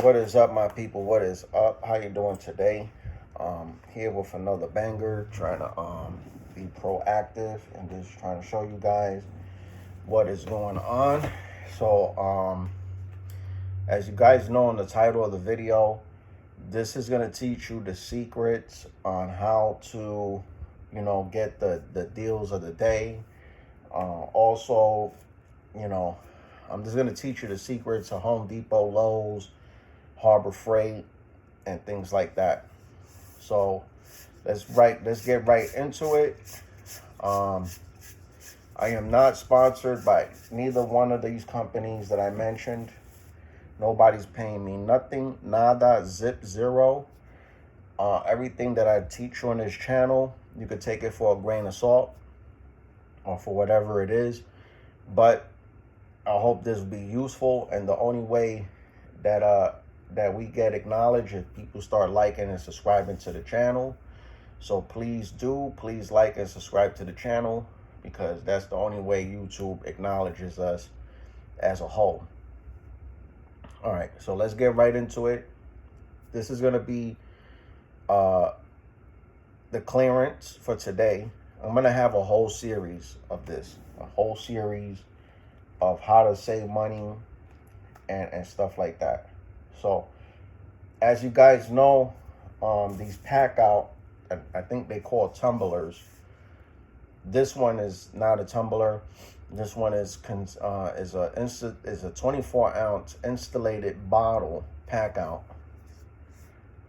What is up, my people? What is up? How you doing today? Here with another banger, trying to be proactive and just trying to show you guys what is going on. So as you guys know in the title of the video, this is going to teach you the secrets on how to, get the deals of the day. Also, I'm just going to teach you the secrets of Home Depot, Lowe's, Harbor Freight, and things like that. So let's get right into it. I am not sponsored by neither one of these companies that I mentioned. Nobody's paying me nothing, nada, zip, zero. Everything that I teach you on this channel, you could take it for a grain of salt or for whatever it is. But I hope this will be useful, and the only way that we get acknowledged if people start liking and subscribing to the channel. So please like and subscribe to the channel, because that's the only way YouTube acknowledges us as a whole. All right, so let's get right into it. This is going to be the clearance for today. I'm going to have a whole series of this, a whole series of how to save money and stuff like that. So, as you guys know, these pack out, I think they call tumblers. This one is not a tumbler. This one is a 24 ounce insulated bottle pack out.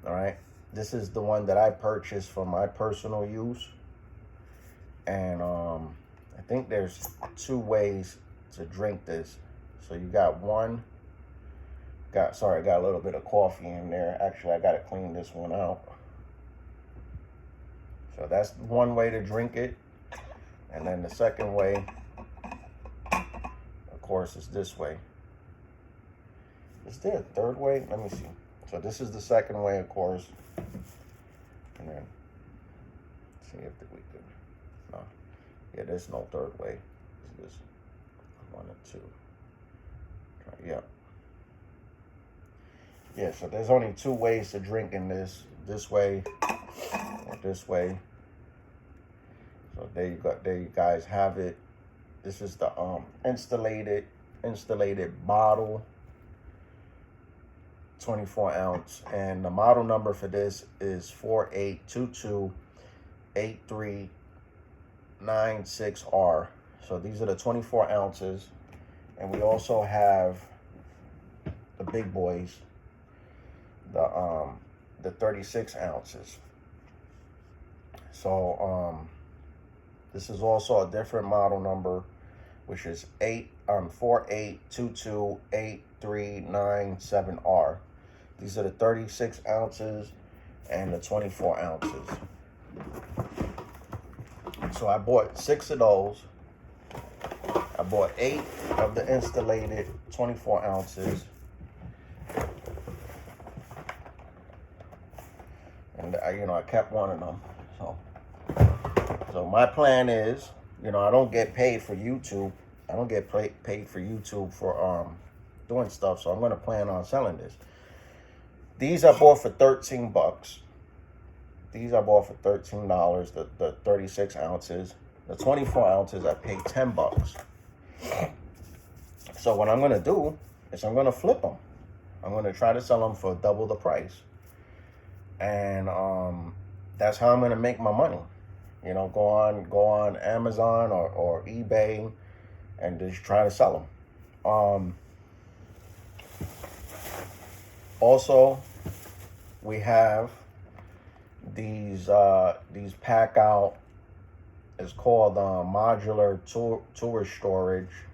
All right, this is the one that I purchased for my personal use, and I think there's two ways to drink this. So you got one. Sorry, I got a little bit of coffee in there. Actually, I got to clean this one out. So that's one way to drink it. And then the second way, of course, is this way. Is there a third way? Let me see. So this is the second way, of course. And then see if we could. No. Yeah, there's no third way. It's just 1 and 2. Yep. Yeah, so there's only two ways to drink in this way or this way. So there you guys have it. This is the insulated bottle, 24 ounce, and the model number for this is 48228396R. So these are the 24 ounces, and we also have the big boys, the 36 ounces. So this is also a different model number, which is 48228397R. These are the 36 ounces and the 24 ounces. So I bought 6 of those. I bought 8 of the insulated 24 ounces. And I kept one of them. So my plan is, I don't get paid for YouTube. I don't get paid for YouTube for doing stuff. So I'm going to plan on selling this. These I bought for $13. These I bought for $13. The 36 ounces. The 24 ounces I paid $10. So what I'm going to do is I'm going to flip them. I'm going to try to sell them for double the price. And that's how I'm going to make my money. Go on Amazon or eBay and just try to sell them. Also, we have these pack out. It's called modular tourist storage.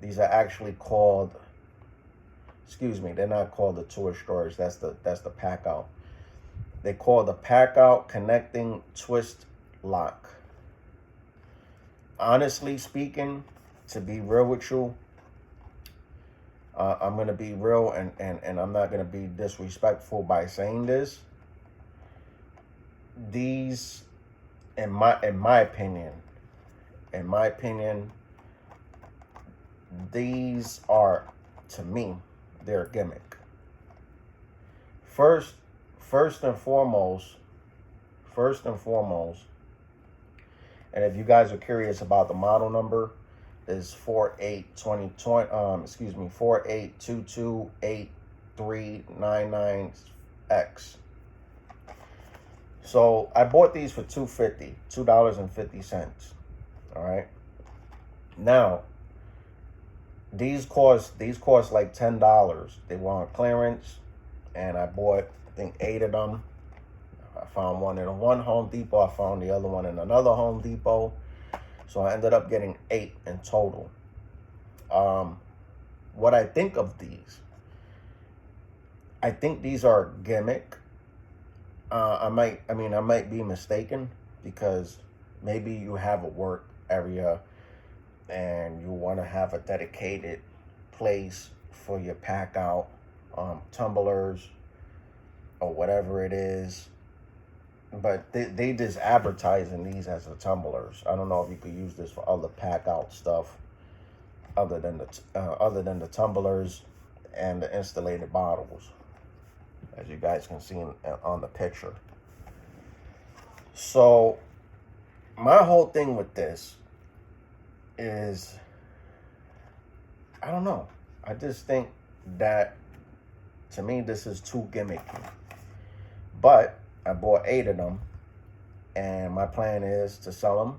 These are actually called. Excuse me, they're not called the tourist storage. That's the pack out. They call the pack out connecting twist lock. Honestly speaking, to be real with you, I'm gonna be real and I'm not gonna be disrespectful by saying this. These, in my opinion, these are to me, they're a gimmick. First and foremost, and if you guys are curious about the model number, is 48228399X. So I bought these for $2.50. All right. Now, these cost like $10. They were on clearance, and I bought, I think, 8 of them. I found one in one Home Depot. I found the other one in another Home Depot. So I ended up getting 8 in total. What I think of these, I think these are a gimmick. I might be mistaken, because maybe you have a work area and you want to have a dedicated place for your pack out tumblers or whatever it is. But they just advertising these as the tumblers. I don't know if you could use this for other pack out stuff other than the tumblers and the insulated bottles, as you guys can see on the picture. So my whole thing with this is, I don't know. I just think that, to me, this is too gimmicky. But I bought 8 of them, and my plan is to sell them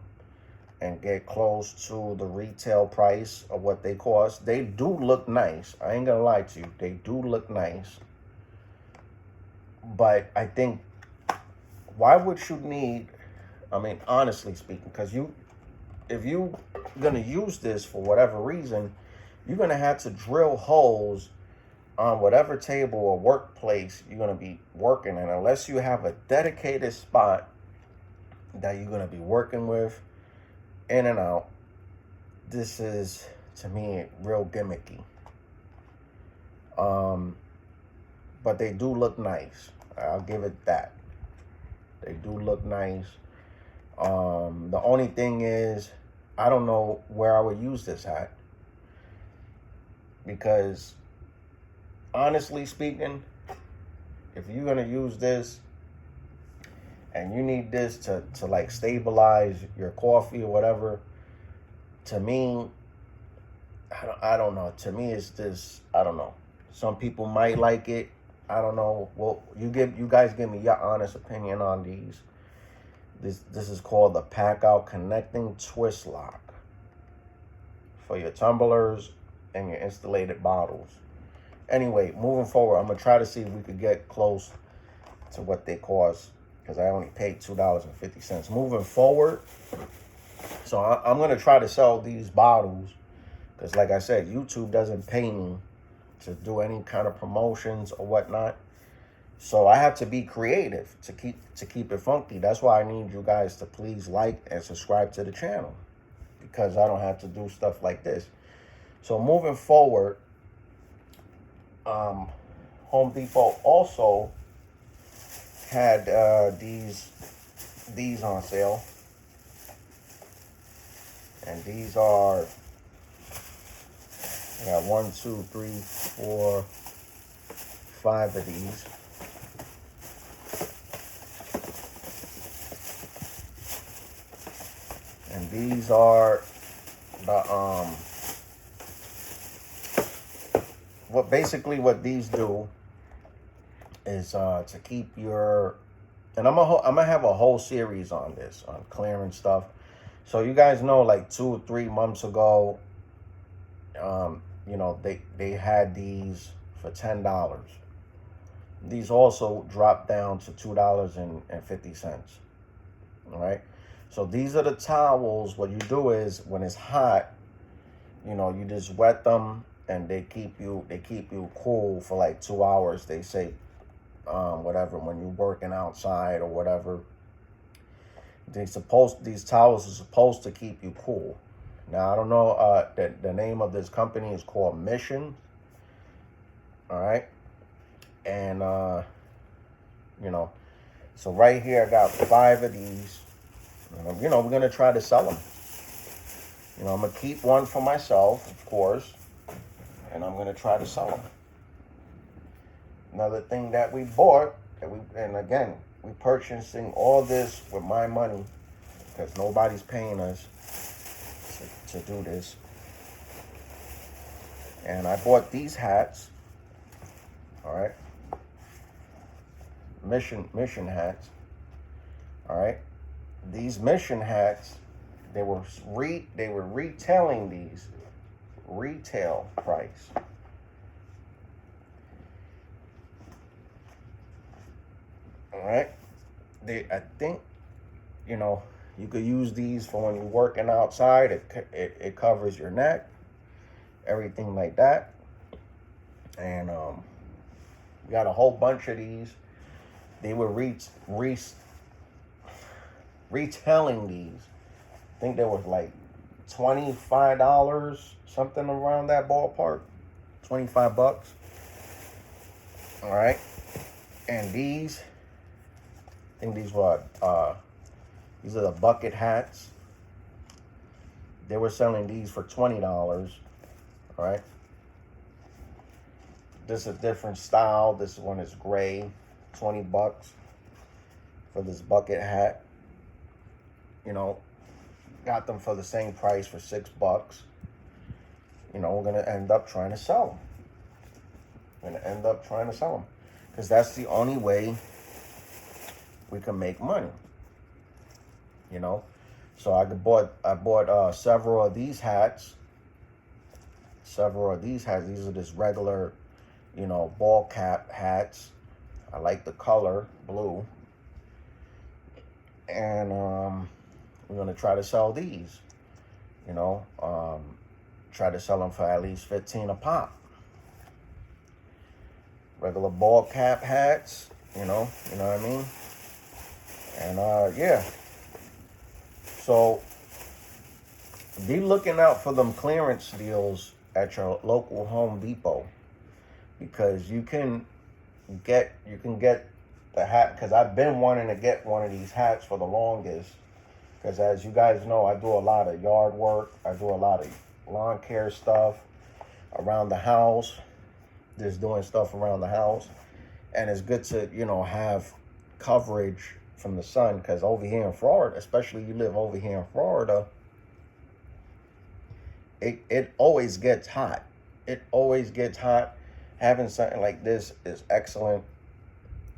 and get close to the retail price of what they cost. They do look nice. I ain't gonna lie to you. They do look nice. But I think, why would you need, I mean, honestly speaking, because if you're gonna use this for whatever reason, you're gonna have to drill holes on whatever table or workplace you're going to be working in, unless you have a dedicated spot that you're going to be working with in and out. This is, to me, real gimmicky. But they do look nice. I'll give it that. They do look nice. The only thing is, I don't know where I would use this at, because honestly speaking, if you're gonna use this and you need this to like stabilize your coffee or whatever, to me, I don't know. To me, it's just, I don't know. Some people might like it. I don't know. Well, you guys give me your honest opinion on these. This is called the Pack Out Connecting Twist Lock for your tumblers and your insulated bottles. Anyway, moving forward, I'm going to try to see if we could get close to what they cost, because I only paid $2.50. Moving forward, so I'm going to try to sell these bottles, because like I said, YouTube doesn't pay me to do any kind of promotions or whatnot. So I have to be creative to keep it funky. That's why I need you guys to please like and subscribe to the channel, because I don't have to do stuff like this. So moving forward, Home Depot also had these on sale, and these are, I got 1, 2, 3, 4, 5 of these. And these are the what these do is to keep your, and I'm gonna have a whole series on this, on clearing stuff. So you guys know, like 2 or 3 months ago, you know, they had these for $10. These also dropped down to $2.50. All right. So these are the towels. What you do is, when it's hot, you know, you just wet them, and they keep you cool for like 2 hours. They say, whatever, when you're working outside or whatever. These towels are supposed to keep you cool. Now, I don't know, the name of this company is called Mission. All right. And, you know, so right here, I got 5 of these. You know, we're going to try to sell them. You know, I'm going to keep one for myself, of course. and I'm going to try to sell them. Another thing that we bought, and again, we purchasing all this with my money because nobody's paying us to do this. And I bought these hats, all right, mission hats, all right. These mission hats, they were retailing these retail price. All right, I think, you know, you could use these for when you're working outside. It covers your neck, everything like that. And we got a whole bunch of these. They were retailing these. I think they was like $25, something around that ballpark. $25. All right. And these, I think these are the bucket hats. They were selling these for $20. All right. This is a different style. This one is gray. $20 for this bucket hat. You know, got them for the same price for $6. You know, we're going to end up trying to sell them. Because that's the only way we can make money. You know, so I bought several of these hats. These are just regular, you know, ball cap hats. I like the color blue. And we're gonna try to sell these. You know, try to sell them for at least $15 a pop. Regular ball cap hats, you know what I mean? And yeah. So be looking out for them clearance deals at your local Home Depot, because you can get the hat, because I've been wanting to get one of these hats for the longest, because as you guys know, I do a lot of yard work. I do a lot of lawn care stuff around the house, just doing stuff around the house. And it's good to, you know, have coverage from the sun, because over here in Florida, especially you live over here in Florida, it always gets hot. It always gets hot. Having something like this is excellent.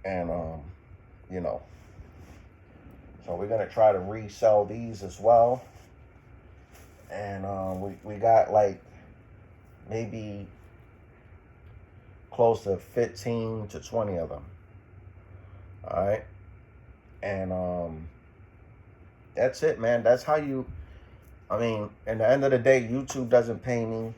And you know, so we're gonna try to resell these as well. And we got like maybe close to 15 to 20 of them. All right. And that's it, man. That's how you, I mean, at the end of the day, YouTube doesn't pay me.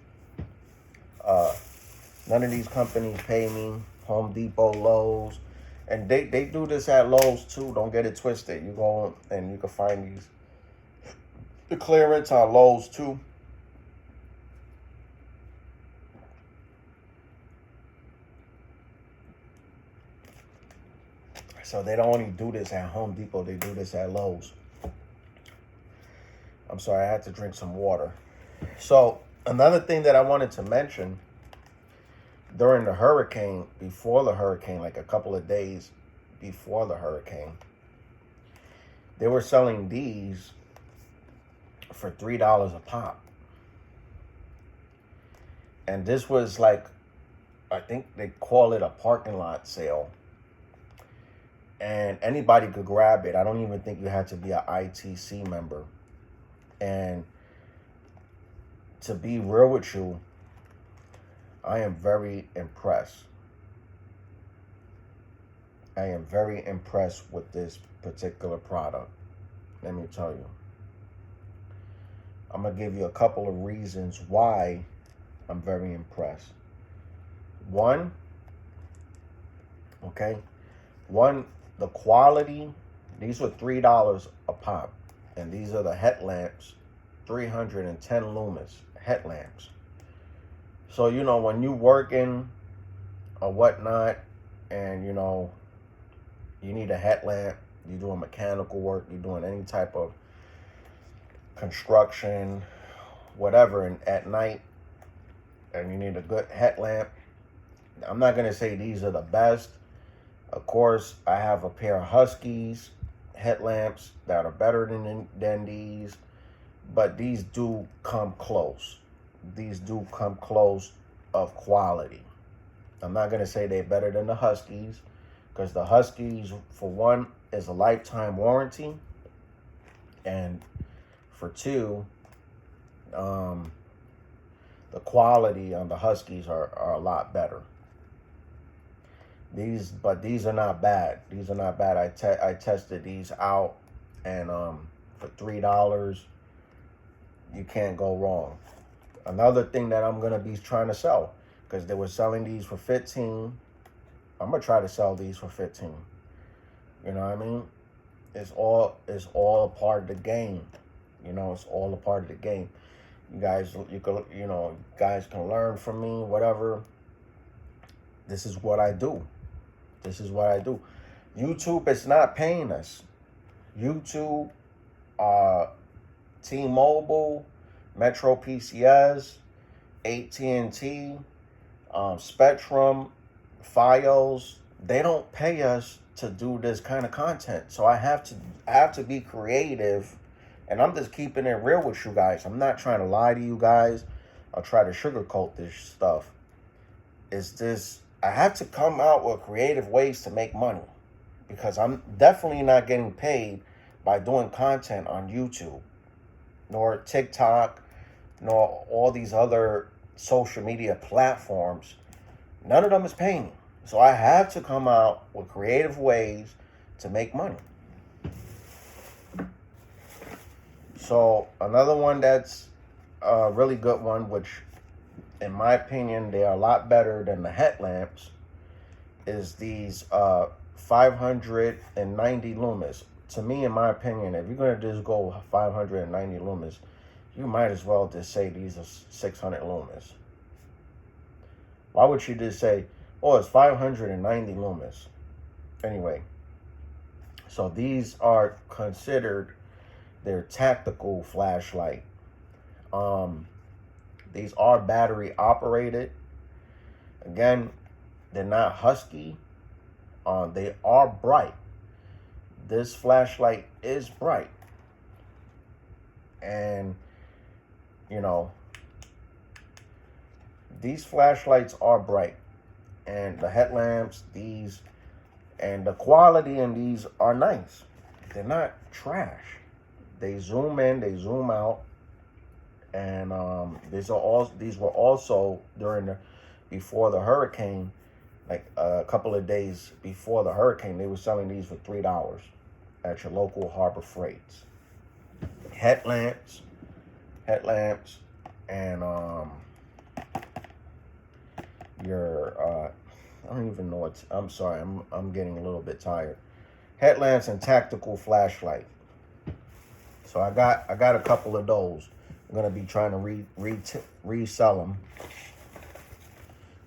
None of these companies pay me. Home Depot, Lowe's. And they do this at Lowe's too. Don't get it twisted. You go and you can find these, the clearance on Lowe's too. So they don't only do this at Home Depot, they do this at Lowe's. I'm sorry, I had to drink some water. So another thing that I wanted to mention, during the hurricane, before the hurricane, like a couple of days before the hurricane, they were selling these for $3 a pop. And this was like, I think they call it a parking lot sale. And anybody could grab it. I don't even think you had to be an ITC member. And to be real with you, I am very impressed. I am very impressed with this particular product. Let me tell you. I'm going to give you a couple of reasons why I'm very impressed. One, the quality. These were $3 a pop. And these are the headlamps, 310 lumens headlamps. So, you know, when you working or whatnot, and, you know, you need a headlamp, you're doing mechanical work, you're doing any type of construction, whatever, and at night, and you need a good headlamp. I'm not gonna say these are the best. Of course, I have a pair of Huskies headlamps that are better than these, but these do come close. These do come close of quality. I'm not gonna say they're better than the Huskies, because the Huskies, for one, is a lifetime warranty, and for two, the quality on the Huskies are a lot better. These are not bad. These are not bad. I tested these out, and for $3, you can't go wrong. Another thing that I'm gonna be trying to sell, because they were selling these for 15. I'm gonna try to sell these for 15. You know what I mean? It's all a part of the game. You know, it's all a part of the game. You guys can learn from me, whatever. This is what I do. This is what I do. YouTube is not paying us. YouTube, T-Mobile, Metro PCS, AT&T, Spectrum, Fios, they don't pay us to do this kind of content. So I have to be creative, and I'm just keeping it real with you guys. I'm not trying to lie to you guys. I'll try to sugarcoat this stuff. I have to come out with creative ways to make money, because I'm definitely not getting paid by doing content on YouTube, nor TikTok, nor all these other social media platforms. None of them is paying me. So I have to come out with creative ways to make money. So another one that's a really good one, which in my opinion, they are a lot better than the headlamps, is these 590 lumens. To me, in my opinion, if you're going to just go 590 lumens, you might as well just say these are 600 lumens. Why would you just say, oh, it's 590 lumens? Anyway, so these are considered their tactical flashlight. These are battery operated. Again, they're not Husky. They are bright. This flashlight is bright. And, you know, these flashlights are bright. And the headlamps, and the quality in these are nice. They're not trash. They zoom in, they zoom out. And these were also before the hurricane, like a couple of days before the hurricane, they were selling these for $3 at your local Harbor Freights. Headlamps, and I don't even know what. I'm sorry, I'm getting a little bit tired. Headlamps and tactical flashlight. So I got a couple of those. I'm gonna be trying to resell them,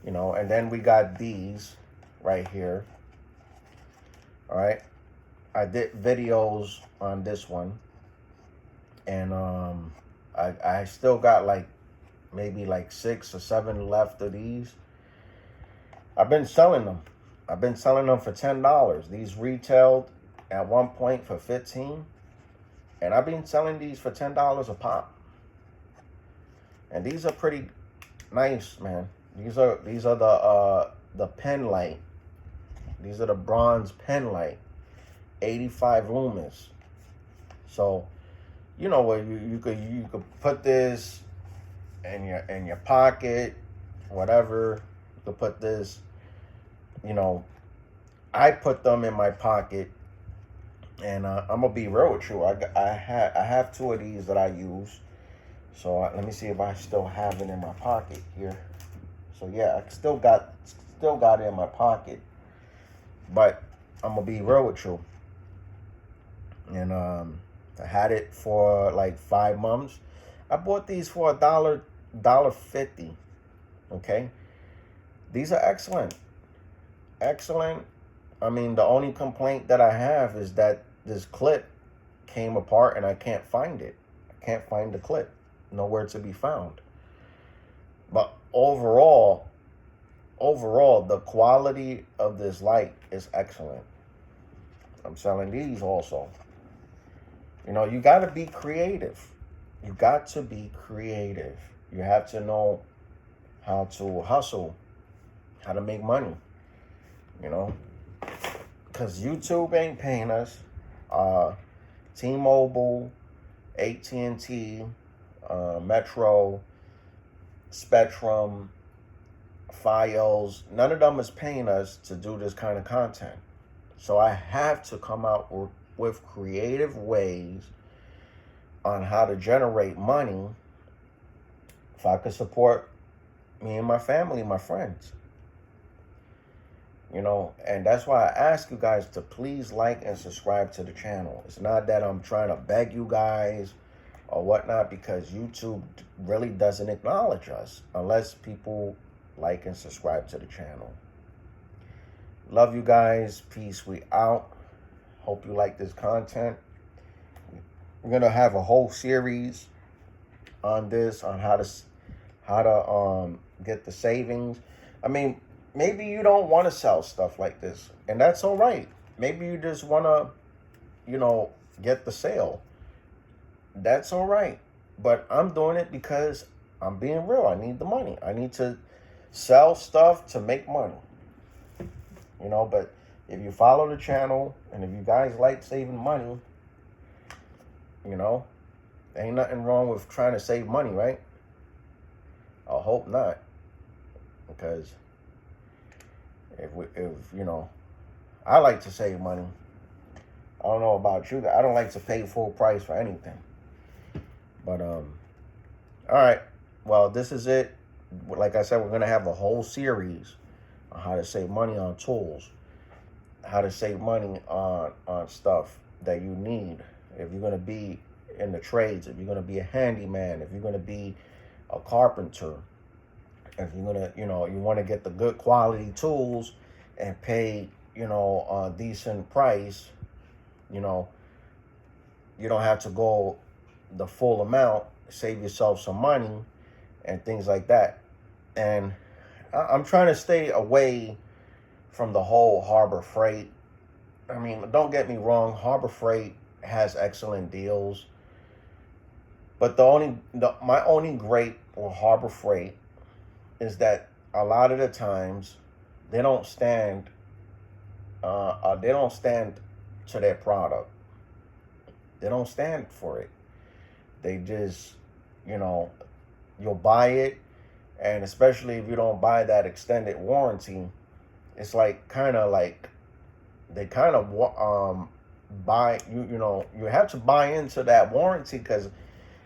you know. And then we got these right here. All right, I did videos on this one, and I still got maybe 6 or 7 left of these. I've been selling them. I've been selling them for $10. These retailed at one point for $15, and I've been selling these for $10 a pop. And these are pretty nice, man. These are the pen light. These are the bronze pen light, 85 lumens. So, you know what, you could put this in your pocket, whatever. You could put this, you know. I put them in my pocket, and I'm gonna be real with you. I have 2 of these that I use. So let me see if I still have it in my pocket here. So yeah, I still got it in my pocket. But I'm gonna be real with you. And I had it for 5 months. I bought these for $1.50. Okay, these are excellent. Excellent. I mean, the only complaint that I have is that this clip came apart and I can't find it. I can't find the clip. Nowhere to be found. But overall, the quality of this light is excellent. I'm selling these also. You know, you got to be creative. You got to be creative. You have to know how to hustle, how to make money, you know, because YouTube ain't paying us. T-Mobile, AT&T, Metro, Spectrum, Fios, none of them is paying us to do this kind of content. So I have to come out with creative ways on how to generate money if I could support me and my family, my friends. You know, and that's why I ask you guys to please like and subscribe to the channel. It's not that I'm trying to beg you guys or whatnot, because YouTube really doesn't acknowledge us unless people like and subscribe to the channel. Love you guys. Peace. We out. Hope you like this content. We're gonna have a whole series on this, on how to get the savings. I mean, maybe you don't want to sell stuff like this, and that's all right. Maybe you just want to, you know, get the sale. That's all right. But I'm doing it because I'm being real. I need the money. I need to sell stuff to make money. You know, but if you follow the channel and if you guys like saving money, you know, ain't nothing wrong with trying to save money, right? I hope not. Because if you know, I like to save money. I don't know about you guys. I don't like to pay full price for anything. But all right. Well, this is it. Like I said, we're gonna have a whole series on how to save money on tools, how to save money on stuff that you need. If you're gonna be in the trades, if you're gonna be a handyman, if you're gonna be a carpenter, if you're gonna, you know, you want to get the good quality tools and pay, you know, a decent price, you know, you don't have to go the full amount, save yourself some money and things like that. And I'm trying to stay away from the whole Harbor Freight. I mean, don't get me wrong, Harbor Freight has excellent deals, but my only gripe with Harbor Freight is that a lot of the times they don't stand to their product. They don't stand for it. They just, you know, you'll buy it, and especially if you don't buy that extended warranty, it's like kind of like they kind of buy you know, you have to buy into that warranty, because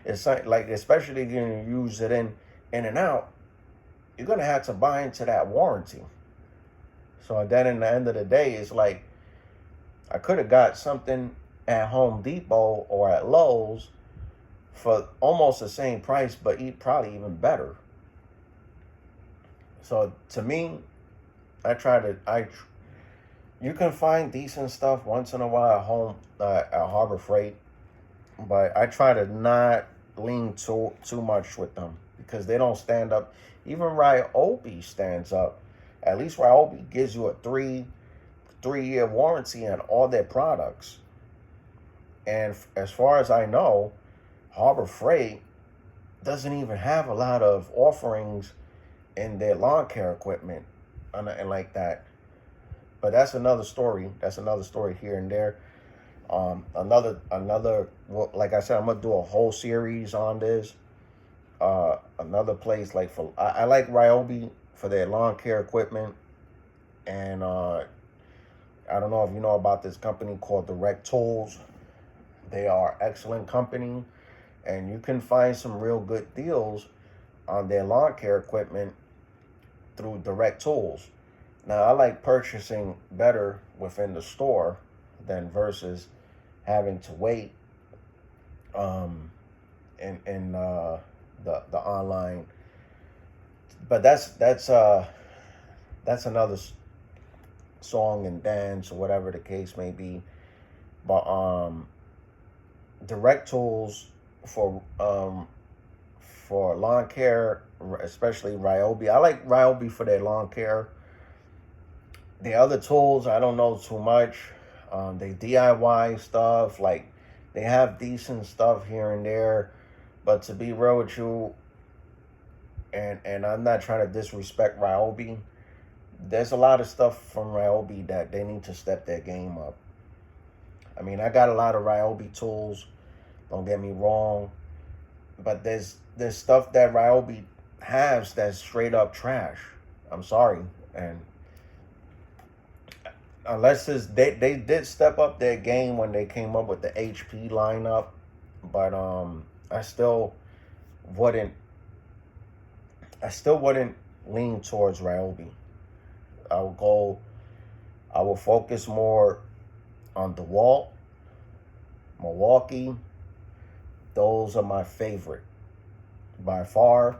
it's like, especially if you use it in and out, you're gonna have to buy into that warranty. So then in the end of the day, it's like I could have got something at Home Depot or at Lowe's for almost the same price, but probably even better. So to me, you can find decent stuff once in a while at Harbor Freight, but I try to not lean too much with them, because they don't stand up. Even Ryobi stands up. At least Ryobi gives you a three-year warranty on all their products. And as far as I know, Harbor Freight doesn't even have a lot of offerings in their lawn care equipment and like that. But that's another story. That's another story here and there. Another. Well, like I said, I'm gonna do a whole series on this. Another place, like I like Ryobi for their lawn care equipment, and I don't know if you know about this company called Direct Tools. They are excellent company, and you can find some real good deals on their lawn care equipment through Direct Tools. Now, I like purchasing better within the store than versus having to wait in the online. But that's another song and dance, or whatever the case may be. But Direct Tools for lawn care, especially Ryobi. I like Ryobi for their lawn care. The other tools, I don't know too much. They DIY stuff, like they have decent stuff here and there. But to be real with you, and I'm not trying to disrespect Ryobi, there's a lot of stuff from Ryobi that they need to step their game up. I mean, I got a lot of Ryobi tools, don't get me wrong, but there's stuff that Ryobi has that's straight up trash. I'm sorry. And unless it's, they did step up their game when they came up with the HP lineup, but I still wouldn't lean towards Ryobi. I will focus more on DeWalt, Milwaukee. Those are my favorite by far.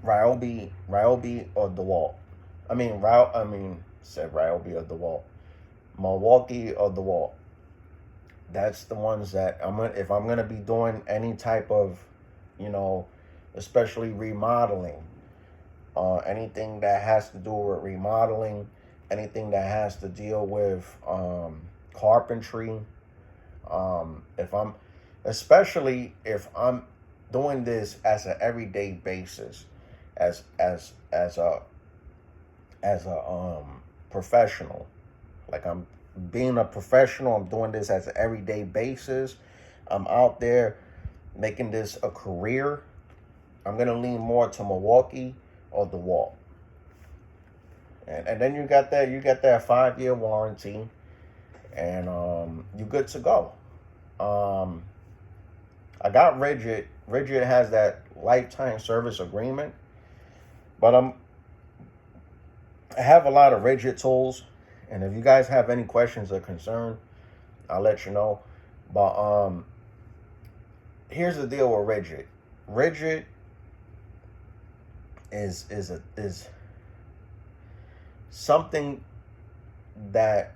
Ryobi or DeWalt. Said Ryobi or DeWalt. Milwaukee or DeWalt. That's the ones that if I'm gonna be doing any type of, especially remodeling, anything that has to do with remodeling, anything that has to deal with carpentry. Especially if I'm doing this as an everyday basis, as a professional, like I'm being a professional, I'm doing this as an everyday basis. I'm out there making this a career. I'm gonna lean more to Milwaukee or DeWalt. And then you got that 5-year warranty, and you're good to go. I got Ridgid. Ridgid has that lifetime service agreement, but I have a lot of Ridgid tools, and if you guys have any questions or concern, I'll let you know. But here's the deal with Ridgid. Ridgid is something that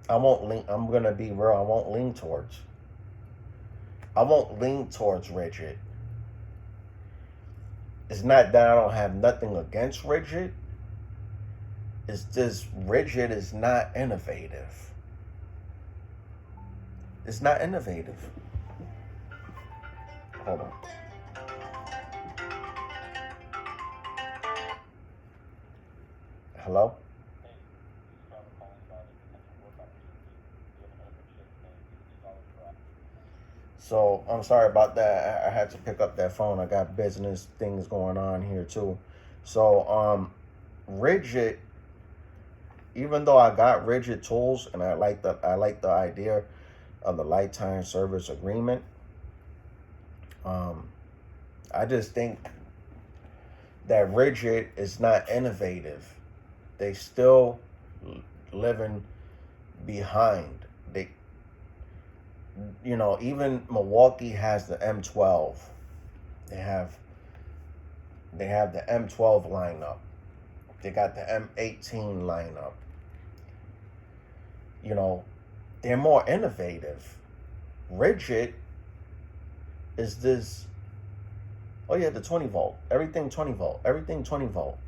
I'm gonna be real, I won't lean towards. I won't lean towards Ridgid. It's not that I don't have nothing against Ridgid. It's just Ridgid is not innovative. It's not innovative. Hold on. Hello? So I'm sorry about that. I had to pick up that phone. I got business things going on here too. So Ridgid, even though I got Ridgid tools and I like the idea of the lifetime service agreement, I just think that Ridgid is not innovative. They still living behind. Even Milwaukee has the M12. They have the M12 lineup. They got the M18 lineup. They're more innovative. Ridgid is this, the 20 volt. Everything 20 volt. Everything 20 volt.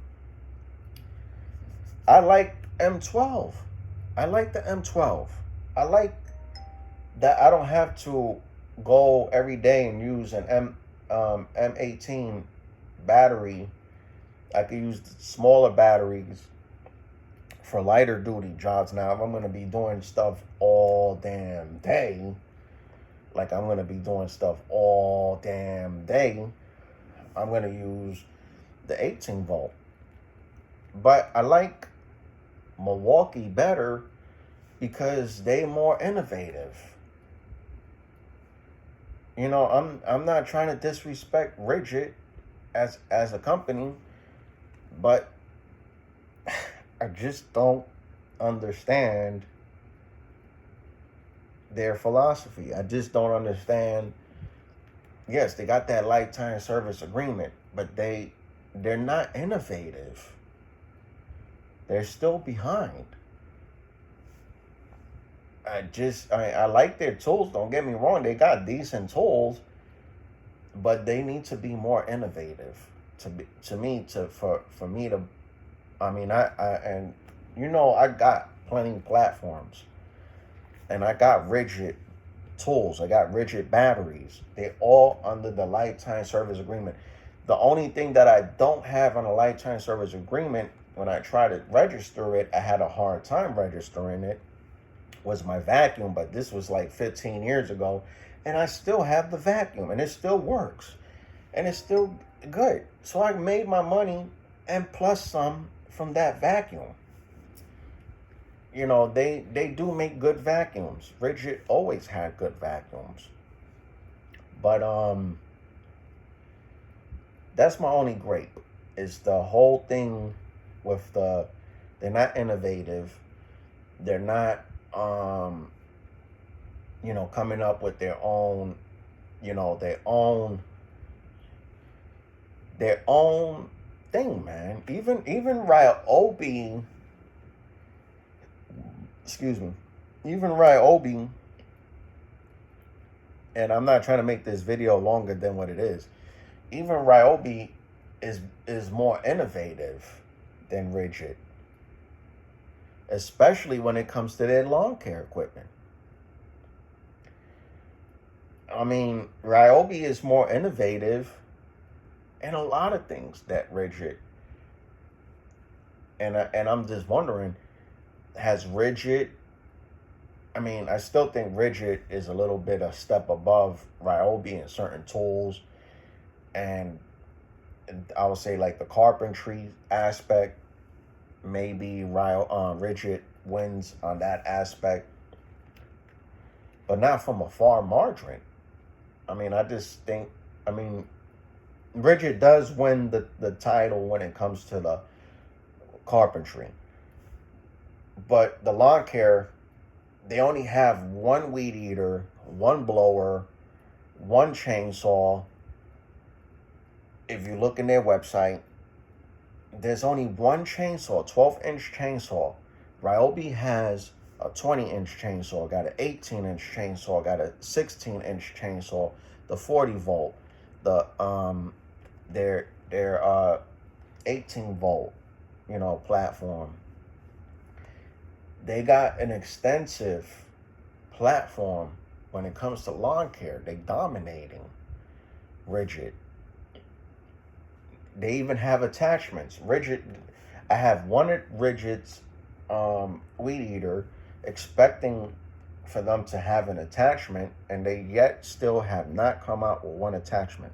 I like M12. I like the M12. I like that I don't have to go every day and use an M18 battery. I could use smaller batteries for lighter duty jobs. Now, if I'm going to be doing stuff all damn day, like I'm going to be doing stuff all damn day, I'm going to use the 18 volt. But I like Milwaukee better because they more innovative. I'm not trying to disrespect Ridgid as a company, but I just don't understand their philosophy. I just don't understand. Yes, they got that lifetime service agreement, but they're not innovative. They're still behind. I like their tools. Don't get me wrong. They got decent tools, but they need to be more innovative. For me to, I mean, and I got plenty of platforms, and I got rigid tools. I got rigid batteries. They all under the lifetime service agreement. The only thing that I don't have on a lifetime service agreement, when I tried to register it, I had a hard time registering it, was my vacuum. But this was like 15 years ago, and I still have the vacuum, and it still works, and it's still good. So I made my money and plus some from that vacuum. They do make good vacuums. Rigid always had good vacuums. But that's my only gripe, is the whole thing with they're not innovative. They're not coming up with their own, their own thing, man. Even Ryobi, excuse me, even Ryobi, and I'm not trying to make this video longer than what it is. Even Ryobi is more innovative than Rigid, especially when it comes to their lawn care equipment. I mean, Ryobi is more innovative in a lot of things that Rigid. And I'm just wondering, has Rigid, I mean, I still think Rigid is a little bit a step above Ryobi in certain tools. And I would say like the carpentry aspect, maybe Rigid wins on that aspect. But not from a far margin. I mean, I just think, Rigid does win the title when it comes to the carpentry. But the lawn care, they only have one weed eater, one blower, one chainsaw. If you look in their website, there's only one chainsaw, 12-inch chainsaw. Ryobi has a 20-inch chainsaw, got an 18-inch chainsaw, got a 16-inch chainsaw, the 40 volt, the their 18 volt, platform. They got an extensive platform when it comes to lawn care. They dominating Rigid. They even have attachments. Rigid, I have one at Rigid's weed eater, expecting for them to have an attachment, and they yet still have not come out with one attachment.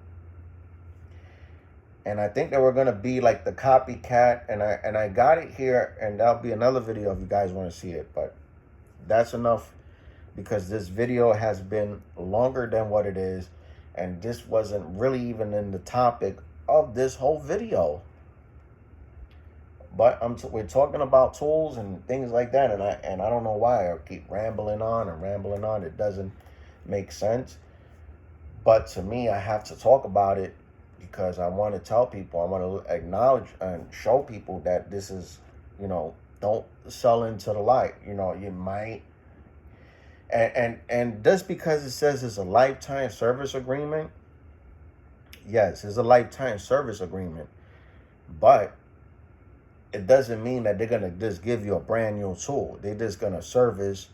And I think they were gonna be like the copycat, and I got it here, and that'll be another video if you guys want to see it. But that's enough, because this video has been longer than what it is, and this wasn't really even in the topic of this whole video. But we're talking about tools and things like that, and I don't know why I keep rambling on and rambling on. It doesn't make sense. But to me, I have to talk about it, because I want to tell people, I want to acknowledge and show people that this is, don't sell into the light. You might, and just because it says it's a lifetime service agreement, yes, it's a lifetime service agreement, but it doesn't mean that they're going to just give you a brand new tool. They're just going to service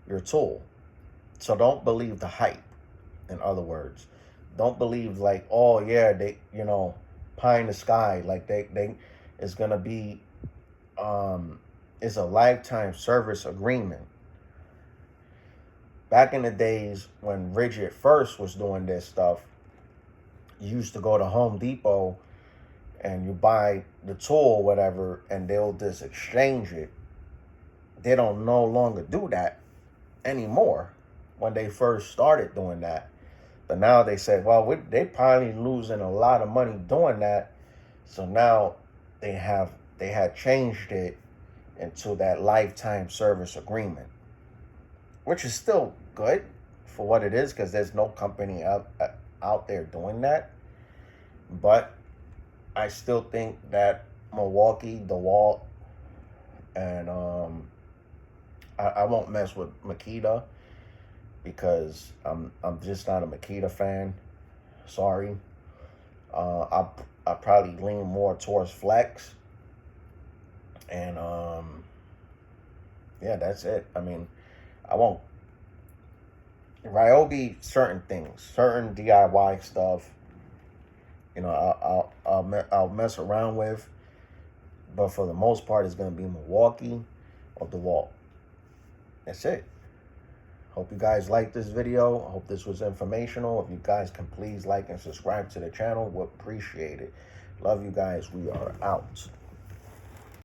your tool. So don't believe the hype, in other words. Don't believe like, oh yeah, they, pie in the sky. Like they it's going to be, it's a lifetime service agreement. Back in the days when Rigid first was doing this stuff, you used to go to Home Depot and you buy the tool or whatever, and they'll just exchange it. They don't no longer do that anymore when they first started doing that. But now they say, well, they probably losing a lot of money doing that. So now they had changed it into that lifetime service agreement, which is still good for what it is, because there's no company out there doing that. But I still think that Milwaukee, DeWalt, and I won't mess with Makita, because I'm just not a Makita fan. Sorry. I probably lean more towards flex. And yeah, that's it. I mean, I won't. Ryobi, certain things, certain DIY stuff, you know, I'll mess around with, but for the most part, it's gonna be Milwaukee or DeWalt. That's it. Hope you guys liked this video. I hope this was informational. If you guys can please like and subscribe to the channel, we'll appreciate it. Love you guys. We are out.